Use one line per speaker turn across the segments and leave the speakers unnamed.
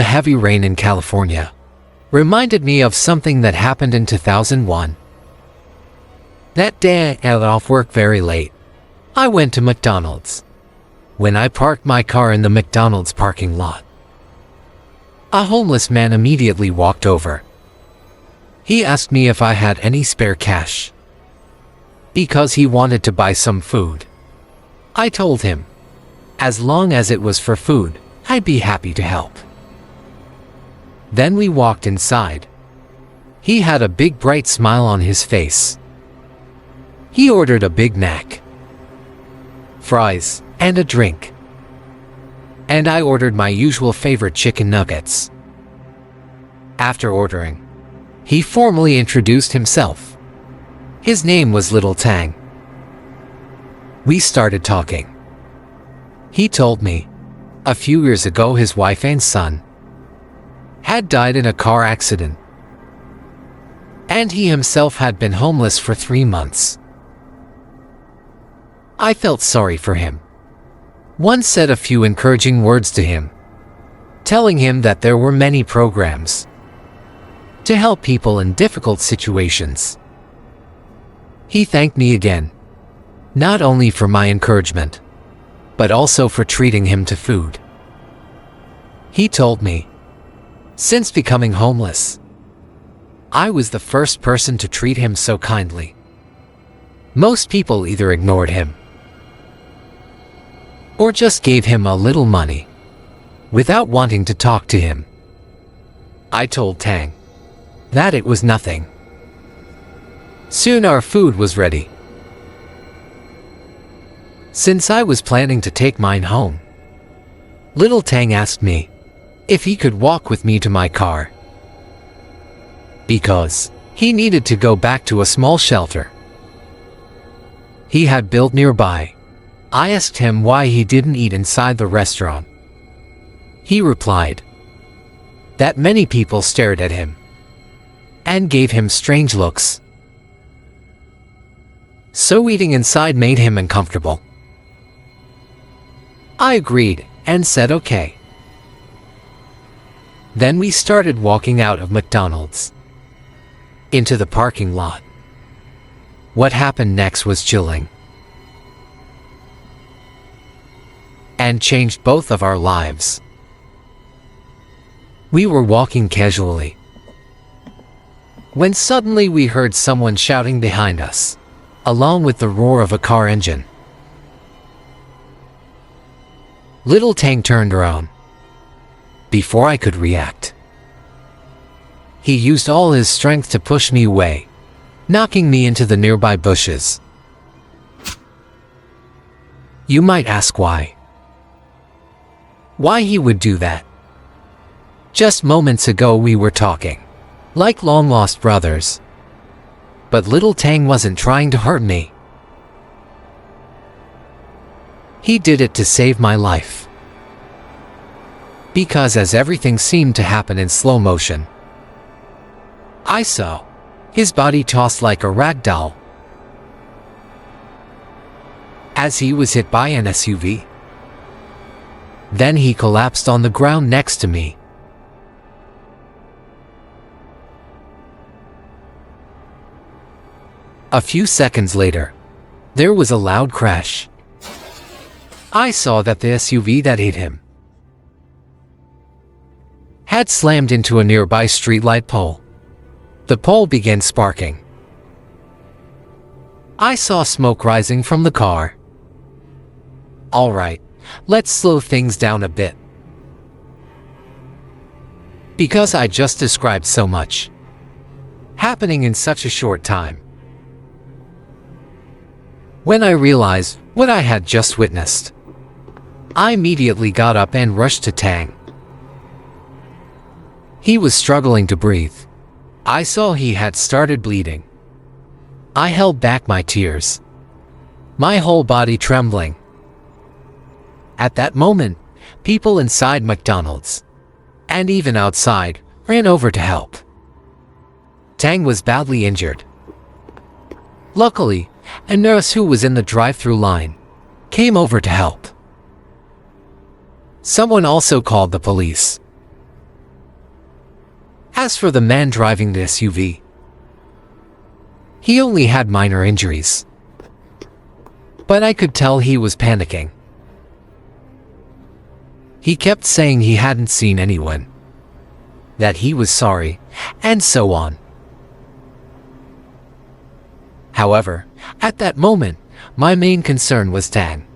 The heavy rain in California reminded me of something that happened in 2001. That day I got off work very late. I went to McDonald's. When I parked my car in the McDonald's parking lot, a homeless man immediately walked over. He asked me if I had any spare cash, because he wanted to buy some food. I told him, as long as it was for food, I'd be happy to help. Then we walked inside. He had a big bright smile on his face. He ordered a Big Mac, fries, and a drink. And I ordered my usual favorite chicken nuggets. After ordering, he formally introduced himself. His name was Little Tang. We started talking. He told me, a few years ago his wife and son had died in a car accident, and he himself had been homeless for 3 months. I felt sorry for him. One said a few encouraging words to him, telling him that there were many programs to help people in difficult situations. He thanked me again, not only for my encouragement, but also for treating him to food. He told me, since becoming homeless, I was the first person to treat him so kindly. Most people either ignored him or just gave him a little money without wanting to talk to him. I told Tang that it was nothing. Soon our food was ready. Since I was planning to take mine home, Little Tang asked me if he could walk with me to my car, because he needed to go back to a small shelter he had built nearby. I asked him why he didn't eat inside the restaurant. He replied that many people stared at him and gave him strange looks, so eating inside made him uncomfortable. I agreed and said okay. Then we started walking out of McDonald's into the parking lot. What happened next was chilling and changed both of our lives. We were walking casually when suddenly we heard someone shouting behind us, along with the roar of a car engine. Little Tang turned around. Before I could react, he used all his strength to push me away, knocking me into the nearby bushes. You might ask why. Why he would do that? Just moments ago we were talking like long-lost brothers. But Little Tang wasn't trying to hurt me. He did it to save my life. Because as everything seemed to happen in slow motion, I saw his body tossed like a rag doll as he was hit by an SUV. Then he collapsed on the ground next to me. A few seconds later, there was a loud crash. I saw that the SUV that hit him had slammed into a nearby streetlight pole. The pole began sparking. I saw smoke rising from the car. All right, let's slow things down a bit, because I just described so much happening in such a short time. When I realized what I had just witnessed, I immediately got up and rushed to Tang. He was struggling to breathe. I saw he had started bleeding. I held back my tears, my whole body trembling. At that moment, people inside McDonald's, and even outside, ran over to help. Tang was badly injured. Luckily, a nurse who was in the drive-thru line came over to help. Someone also called the police. As for the man driving the SUV, he only had minor injuries, but I could tell he was panicking. He kept saying he hadn't seen anyone, that he was sorry, and so on. However, at that moment, my main concern was Tang.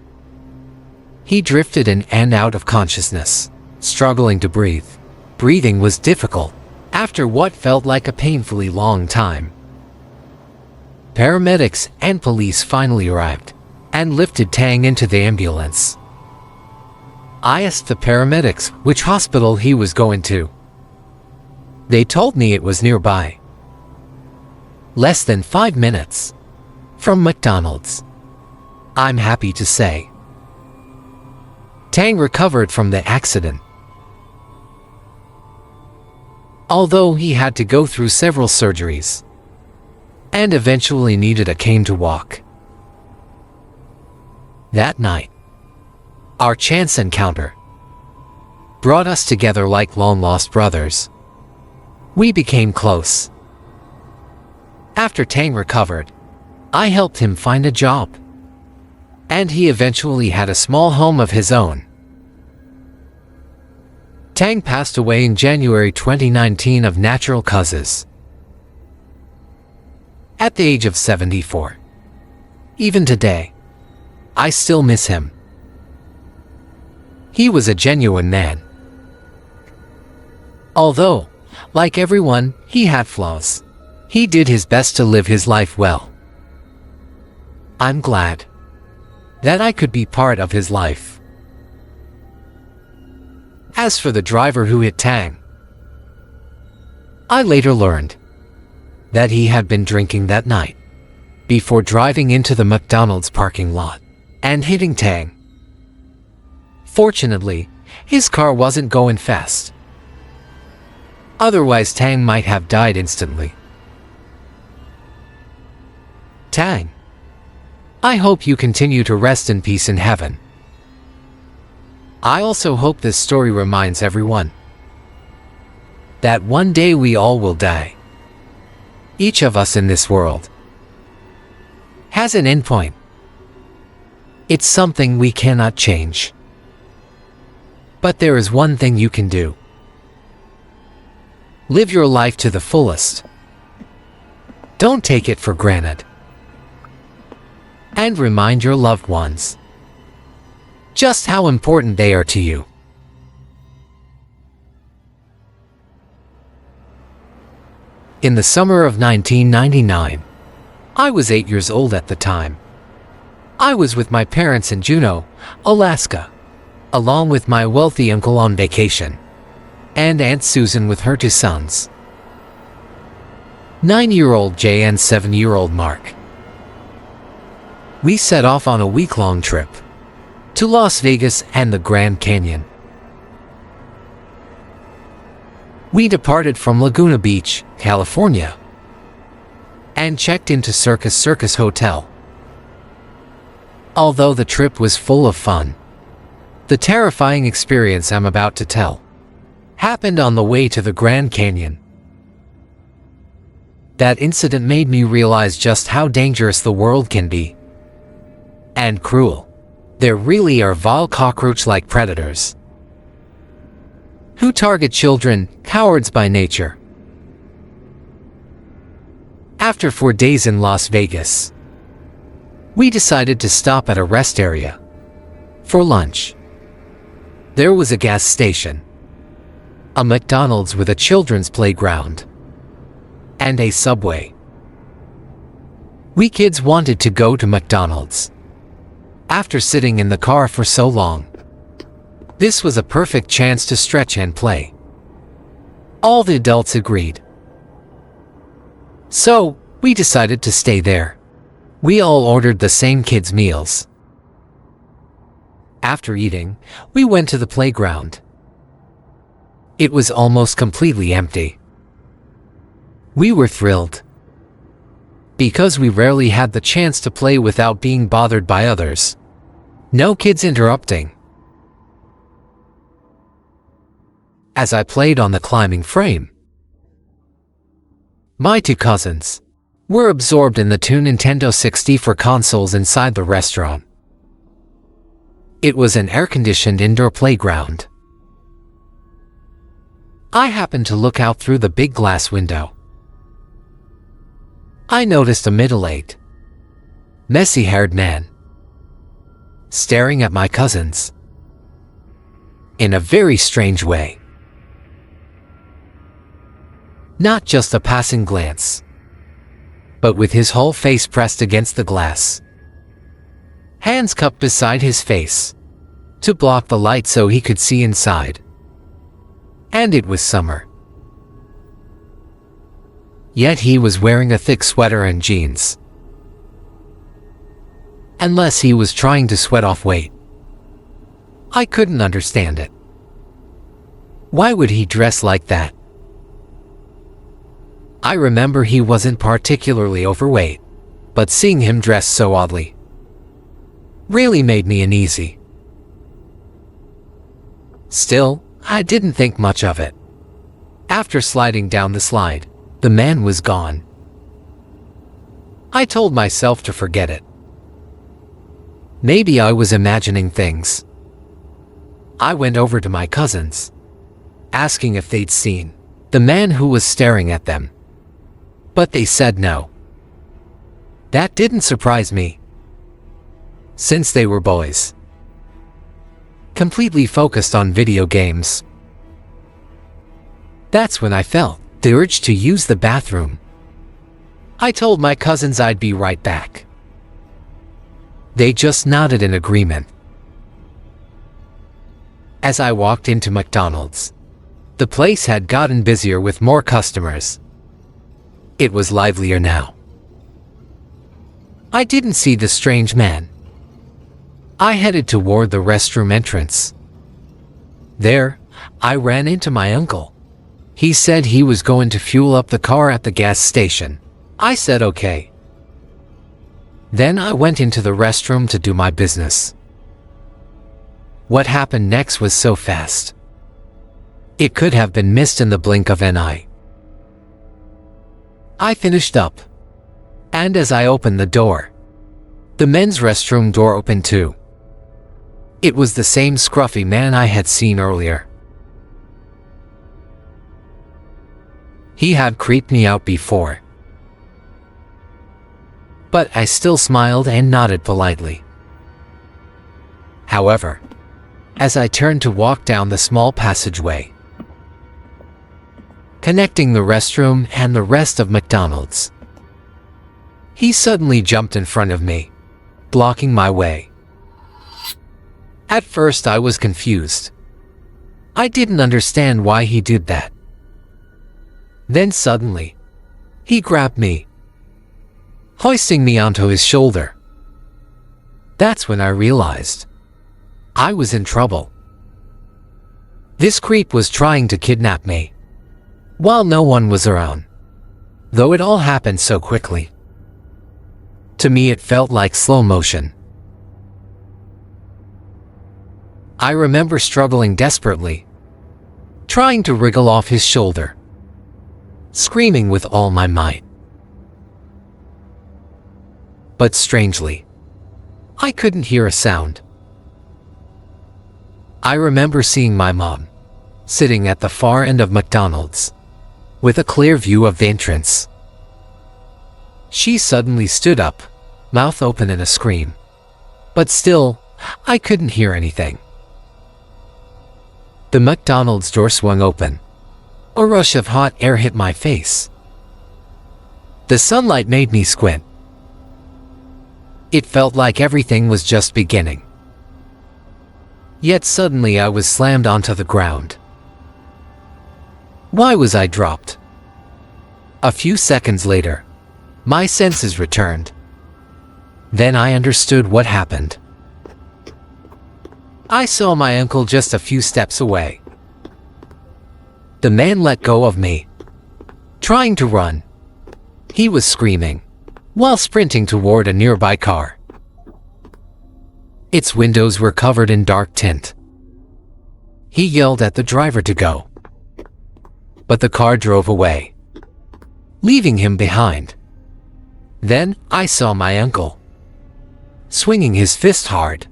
He drifted in and out of consciousness, struggling to breathe. Breathing was difficult after what felt like a painfully long time. Paramedics and police finally arrived and lifted Tang into the ambulance. I asked the paramedics which hospital he was going to. They told me it was nearby, less than 5 minutes from McDonald's. I'm happy to say Tang recovered from the accident, although he had to go through several surgeries and eventually needed a cane to walk. That night, our chance encounter brought us together like long-lost brothers. We became close. After Tang recovered, I helped him find a job, and he eventually had a small home of his own. Tang passed away in January 2019 of natural causes, at the age of 74. Even today, I still miss him. He was a genuine man. Although, like everyone, he had flaws, he did his best to live his life well. I'm glad that I could be part of his life. As for the driver who hit Tang, I later learned that he had been drinking that night before driving into the McDonald's parking lot and hitting Tang. Fortunately, his car wasn't going fast. Otherwise, Tang might have died instantly. Tang, I hope you continue to rest in peace in heaven. I also hope this story reminds everyone that one day we all will die. Each of us in this world has an endpoint. It's something we cannot change. But there is one thing you can do. Live your life to the fullest. Don't take it for granted. And remind your loved ones just how important they are to you. In the summer of 1999, I was 8 years old at the time. I was with my parents in Juneau, Alaska, along with my wealthy uncle on vacation, and Aunt Susan with her 2 sons, 9-year-old Jay and 7-year-old Mark. We set off on a week-long trip to Las Vegas and the Grand Canyon. We departed from Laguna Beach, California, and checked into Circus Hotel. Although the trip was full of fun, the terrifying experience I'm about to tell happened on the way to the Grand Canyon. That incident made me realize just how dangerous the world can be, and cruel. There really are vile cockroach-like predators who target children, cowards by nature. After 4 days in Las Vegas, we decided to stop at a rest area for lunch. There was a gas station, a McDonald's with a children's playground, and a Subway. We kids wanted to go to McDonald's. After sitting in the car for so long, this was a perfect chance to stretch and play. All the adults agreed. So, we decided to stay there. We all ordered the same kids' meals. After eating, we went to the playground. It was almost completely empty. We were thrilled, because we rarely had the chance to play without being bothered by others. No kids interrupting. As I played on the climbing frame, My two cousins were absorbed in the two Nintendo 64 consoles inside the restaurant. It was an air-conditioned indoor playground. I happened to look out through the big glass window. I noticed a middle-aged, messy-haired man staring at my cousins in a very strange way. Not just a passing glance, but with his whole face pressed against the glass, hands cupped beside his face to block the light so he could see inside. And it was summer. Yet he was wearing a thick sweater and jeans. Unless he was trying to sweat off weight. I couldn't understand it. Why would he dress like that? I remember he wasn't particularly overweight, but seeing him dressed so oddly really made me uneasy. Still, I didn't think much of it. After sliding down the slide, the man was gone. I told myself to forget it. Maybe I was imagining things. I went over to my cousins, asking if they'd seen the man who was staring at them. But they said no. That didn't surprise me, since they were boys, completely focused on video games. That's when I felt the urge to use the bathroom. I told my cousins I'd be right back. They just nodded in agreement. As I walked into McDonald's, the place had gotten busier with more customers. It was livelier now. I didn't see the strange man. I headed toward the restroom entrance. There, I ran into my uncle. He said he was going to fuel up the car at the gas station. I said okay. Then I went into the restroom to do my business. What happened next was so fast. It could have been missed in the blink of an eye. I finished up, and as I opened the door, the men's restroom door opened too. It was the same scruffy man I had seen earlier. He had creeped me out before, but I still smiled and nodded politely. However, as I turned to walk down the small passageway connecting the restroom and the rest of McDonald's, he suddenly jumped in front of me, blocking my way. At first I was confused. I didn't understand why he did that. Then suddenly, he grabbed me, hoisting me onto his shoulder. That's when I realized I was in trouble. This creep was trying to kidnap me, while no one was around, though it all happened so quickly. To me it felt like slow motion. I remember struggling desperately, trying to wriggle off his shoulder, screaming with all my might. But strangely, I couldn't hear a sound. I remember seeing my mom, sitting at the far end of McDonald's, with a clear view of the entrance. She suddenly stood up, mouth open in a scream. But still, I couldn't hear anything. The McDonald's door swung open. A rush of hot air hit my face. The sunlight made me squint. It felt like everything was just beginning. Yet suddenly I was slammed onto the ground. Why was I dropped? A few seconds later, my senses returned. Then I understood what happened. I saw my uncle just a few steps away. The man let go of me, trying to run. He was screaming, while sprinting toward a nearby car. Its windows were covered in dark tint. He yelled at the driver to go, but the car drove away, leaving him behind. Then I saw my uncle, swinging his fist hard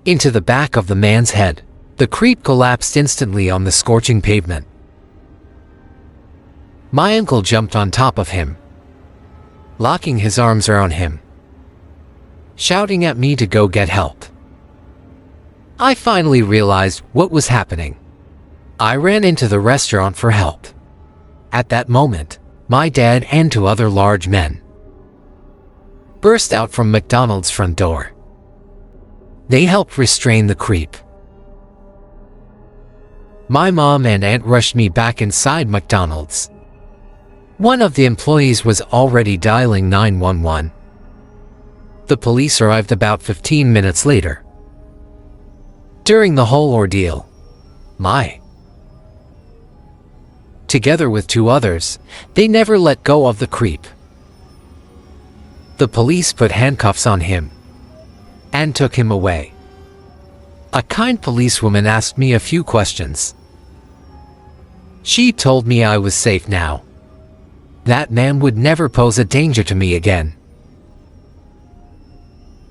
into the back of the man's head. The creep collapsed instantly on the scorching pavement. My uncle jumped on top of him, locking his arms around him, shouting at me to go get help. I finally realized what was happening. I ran into the restaurant for help. At that moment, my dad and two other large men burst out from McDonald's front door. They helped restrain the creep. My mom and aunt rushed me back inside McDonald's. One of the employees was already dialing 911. The police arrived about 15 minutes later. During the whole ordeal, together with two others, they never let go of the creep. The police put handcuffs on him and took him away. A kind policewoman asked me a few questions. She told me I was safe now. That man would never pose a danger to me again.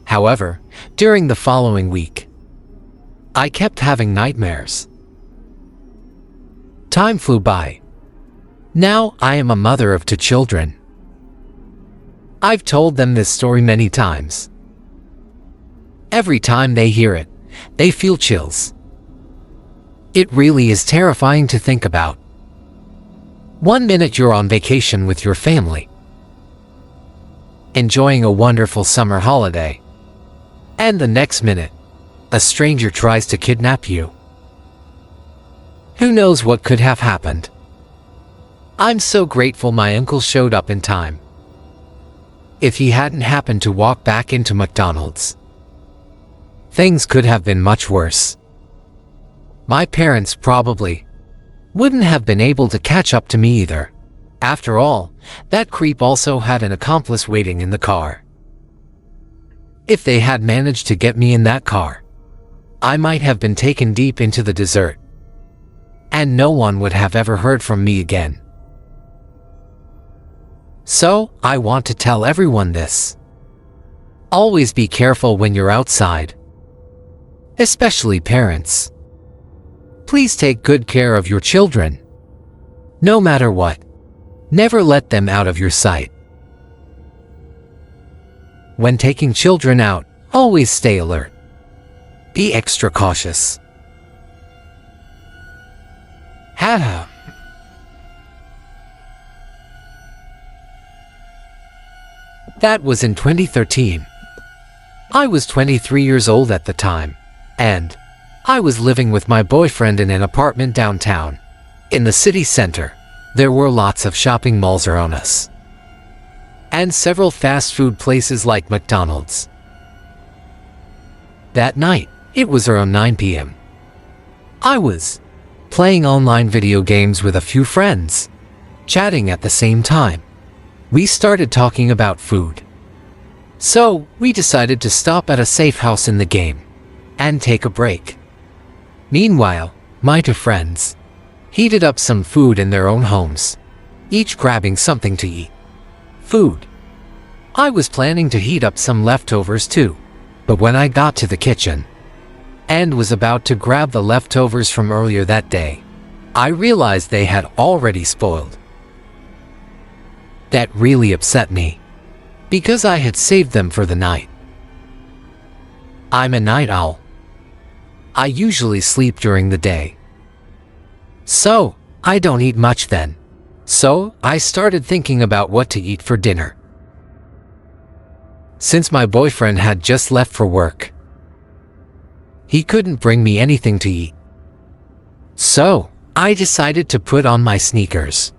However, during the following week, I kept having nightmares. Time flew by. Now I am a mother of two children. I've told them this story many times. Every time they hear it, they feel chills. It really is terrifying to think about. One minute you're on vacation with your family, enjoying a wonderful summer holiday, and the next minute, a stranger tries to kidnap you. Who knows what could have happened? I'm so grateful my uncle showed up in time. If he hadn't happened to walk back into McDonald's, things could have been much worse. My parents probably wouldn't have been able to catch up to me either. After all, that creep also had an accomplice waiting in the car. If they had managed to get me in that car, I might have been taken deep into the desert, and no one would have ever heard from me again. So, I want to tell everyone this. Always be careful when you're outside, especially parents. Please take good care of your children. No matter what, never let them out of your sight. When taking children out, always stay alert. Be extra cautious. Haha. That was in 2013. I was 23 years old at the time, and I was living with my boyfriend in an apartment downtown. In the city center, there were lots of shopping malls around us, and several fast food places like McDonald's. That night, it was around 9 p.m. I was playing online video games with a few friends, chatting at the same time. We started talking about food. So, we decided to stop at a safe house in the game and take a break. Meanwhile, my two friends heated up some food in their own homes, each grabbing something to eat. Food. I was planning to heat up some leftovers too, but when I got to the kitchen and was about to grab the leftovers from earlier that day, I realized they had already spoiled. That really upset me, because I had saved them for the night. I'm a night owl. I usually sleep during the day, so I don't eat much then. So I started thinking about what to eat for dinner. Since my boyfriend had just left for work, he couldn't bring me anything to eat. So I decided to put on my sneakers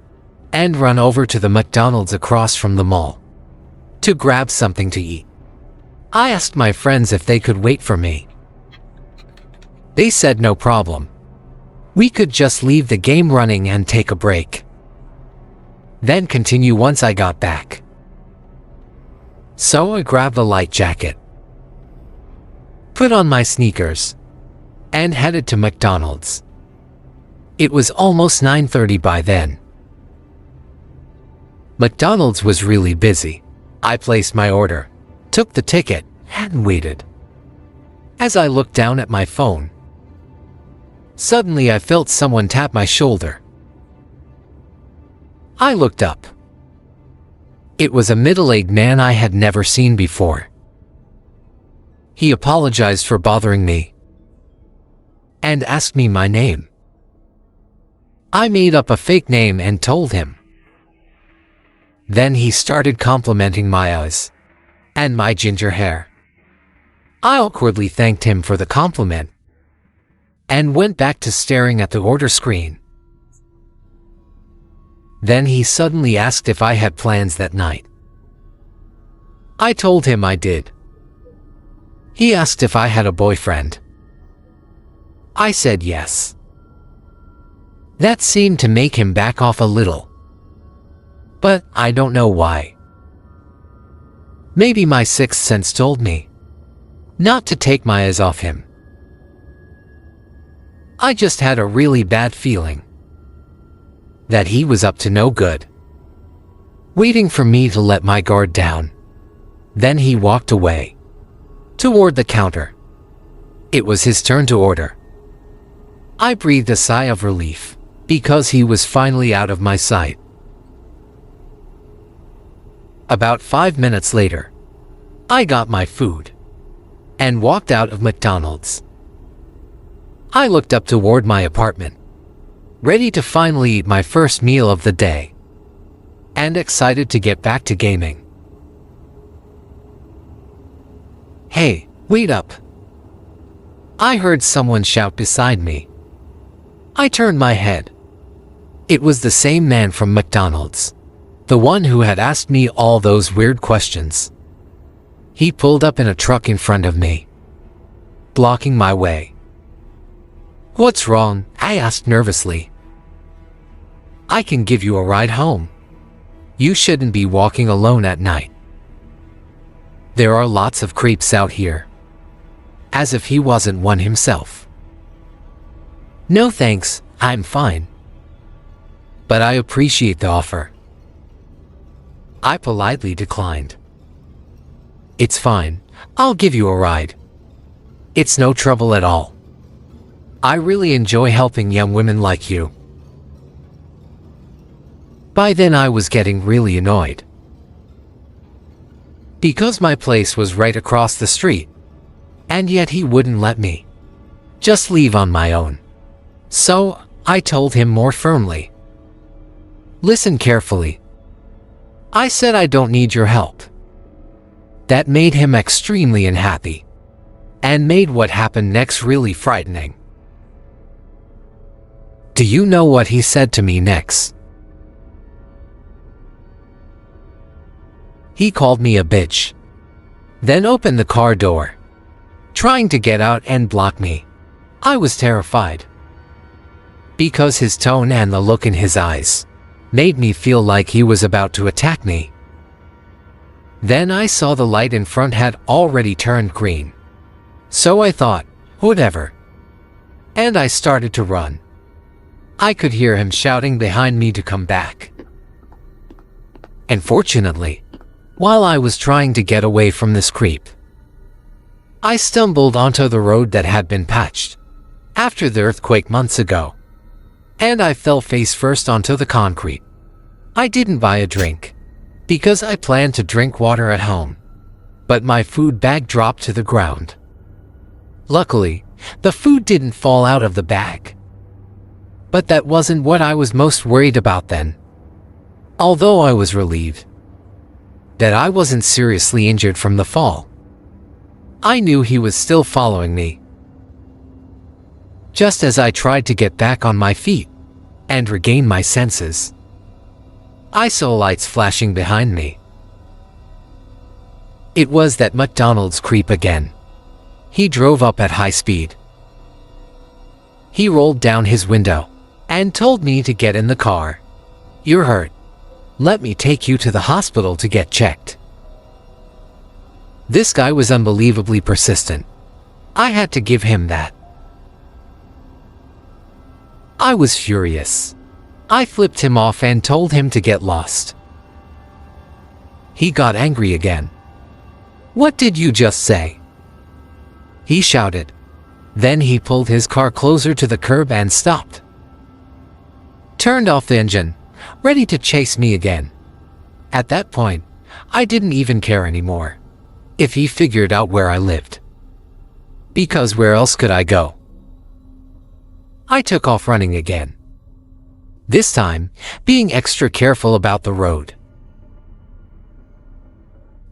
and run over to the McDonald's across from the mall to grab something to eat. I asked my friends if they could wait for me. They said no problem. We could just leave the game running and take a break, then continue once I got back. So I grabbed a light jacket, put on my sneakers, and headed to McDonald's. It was almost 9:30 by then. McDonald's was really busy. I placed my order, took the ticket, and waited. As I looked down at my phone, suddenly I felt someone tap my shoulder. I looked up. It was a middle-aged man I had never seen before. He apologized for bothering me and asked me my name. I made up a fake name and told him. Then he started complimenting my eyes and my ginger hair. I awkwardly thanked him for the compliment and went back to staring at the order screen. Then he suddenly asked if I had plans that night. I told him I did. He asked if I had a boyfriend. I said yes. That seemed to make him back off a little. But I don't know why. Maybe my sixth sense told me not to take my eyes off him. I just had a really bad feeling that he was up to no good, waiting for me to let my guard down. Then he walked away toward the counter. It was his turn to order. I breathed a sigh of relief because he was finally out of my sight. About 5 minutes later, I got my food and walked out of McDonald's. I looked up toward my apartment, ready to finally eat my first meal of the day, and excited to get back to gaming. Hey, wait up! I heard someone shout beside me. I turned my head. It was the same man from McDonald's, the one who had asked me all those weird questions. He pulled up in a truck in front of me, blocking my way. "What's wrong?" I asked nervously. "I can give you a ride home. You shouldn't be walking alone at night. There are lots of creeps out here." As if he wasn't one himself. "No thanks, I'm fine. But I appreciate the offer." I politely declined. "It's fine, I'll give you a ride. It's no trouble at all. I really enjoy helping young women like you." By then I was getting really annoyed, because my place was right across the street, and yet he wouldn't let me just leave on my own. So I told him more firmly. "Listen carefully. I said I don't need your help." That made him extremely unhappy, and made what happened next really frightening. Do you know what he said to me next? He called me a bitch, then opened the car door, trying to get out and block me. I was terrified, because his tone and the look in his eyes made me feel like he was about to attack me. Then I saw the light in front had already turned green. So I thought, whatever. And I started to run. I could hear him shouting behind me to come back. And fortunately, while I was trying to get away from this creep, I stumbled onto the road that had been patched after the earthquake months ago, and I fell face first onto the concrete. I didn't buy a drink, because I planned to drink water at home, but my food bag dropped to the ground. Luckily, the food didn't fall out of the bag. But that wasn't what I was most worried about then. Although I was relieved that I wasn't seriously injured from the fall, I knew he was still following me. Just as I tried to get back on my feet and regain my senses, I saw lights flashing behind me. It was that McDonald's creep again. He drove up at high speed. He rolled down his window and told me to get in the car. "You're hurt. Let me take you to the hospital to get checked." This guy was unbelievably persistent. I had to give him that. I was furious. I flipped him off and told him to get lost. He got angry again. "What did you just say?" he shouted. Then he pulled his car closer to the curb and stopped. Turned off the engine, ready to chase me again. At that point, I didn't even care anymore if he figured out where I lived. Because where else could I go? I took off running again. This time, being extra careful about the road.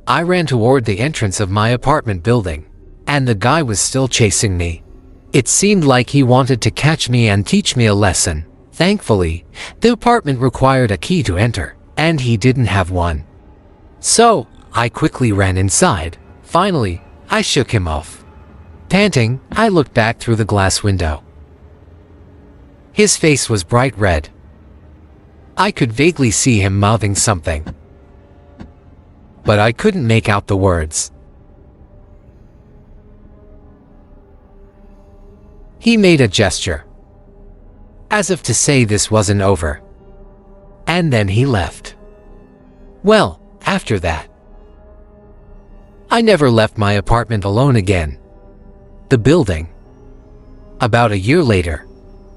I ran toward the entrance of my apartment building, and the guy was still chasing me. It seemed like he wanted to catch me and teach me a lesson. Thankfully, the apartment required a key to enter, and he didn't have one. So, I quickly ran inside. Finally, I shook him off. Panting, I looked back through the glass window. His face was bright red. I could vaguely see him mouthing something, but I couldn't make out the words. He made a gesture, as if to say this wasn't over. And then he left. Well, after that, I never left my apartment alone again. The building. About a year later,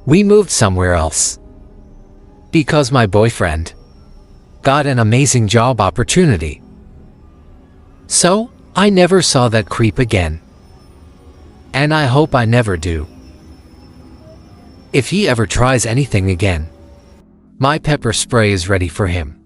we moved somewhere else. Because my boyfriend got an amazing job opportunity. So, I never saw that creep again. And I hope I never do. If he ever tries anything again, my pepper spray is ready for him.